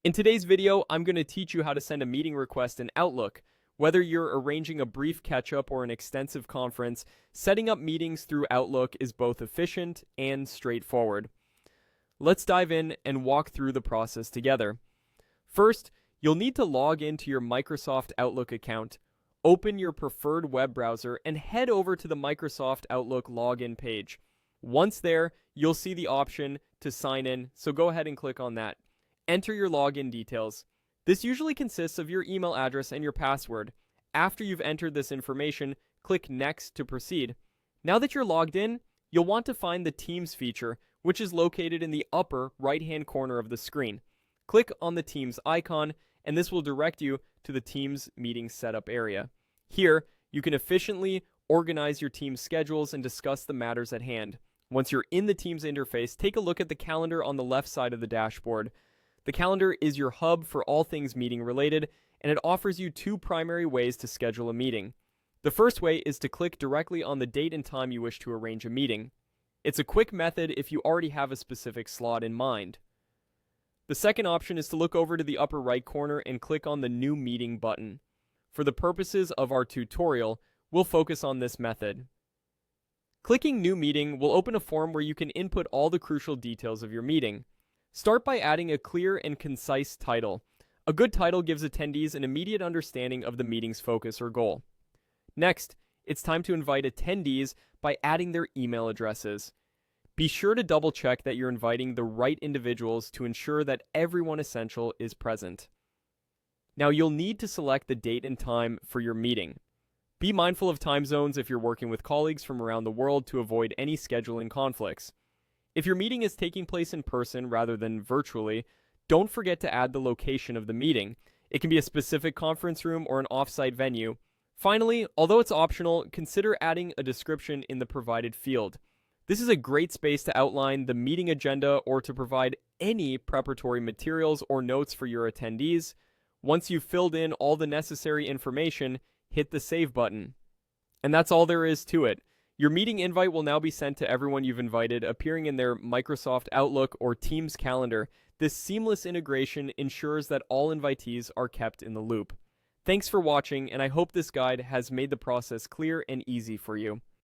In today's video, I'm going to teach you how to send a meeting request in Outlook. Whether you're arranging a brief catch-up or an extensive conference, setting up meetings through Outlook is both efficient and straightforward. Let's dive in and walk through the process together. First, you'll need to log into your Microsoft Outlook account, open your preferred web browser, and head over to the Microsoft Outlook login page. Once there, you'll see the option to sign in, so go ahead and click on that. Enter your login details. This usually consists of your email address and your password. After you've entered this information, click Next to proceed. Now that you're logged in, you'll want to find the Teams feature, which is located in the upper right-hand corner of the screen. Click on the Teams icon, and this will direct you to the Teams meeting setup area. Here, you can efficiently organize your team's schedules and discuss the matters at hand. Once you're in the Teams interface, take a look at the calendar on the left side of the dashboard. The calendar is your hub for all things meeting related, and it offers you two primary ways to schedule a meeting. The first way is to click directly on the date and time you wish to arrange a meeting. It's a quick method if you already have a specific slot in mind. The second option is to look over to the upper right corner and click on the New Meeting button. For the purposes of our tutorial, we'll focus on this method. Clicking New Meeting will open a form where you can input all the crucial details of your meeting. Start by adding a clear and concise title. A good title gives attendees an immediate understanding of the meeting's focus or goal. Next, it's time to invite attendees by adding their email addresses. Be sure to double check that you're inviting the right individuals to ensure that everyone essential is present. Now you'll need to select the date and time for your meeting. Be mindful of time zones if you're working with colleagues from around the world to avoid any scheduling conflicts. If your meeting is taking place in person rather than virtually, don't forget to add the location of the meeting. It can be a specific conference room or an off-site venue. Finally, although it's optional, consider adding a description in the provided field. This is a great space to outline the meeting agenda or to provide any preparatory materials or notes for your attendees. Once you've filled in all the necessary information, hit the Save button. And that's all there is to it. Your meeting invite will now be sent to everyone you've invited, appearing in their Microsoft Outlook or Teams calendar. This seamless integration ensures that all invitees are kept in the loop. Thanks for watching, and I hope this guide has made the process clear and easy for you.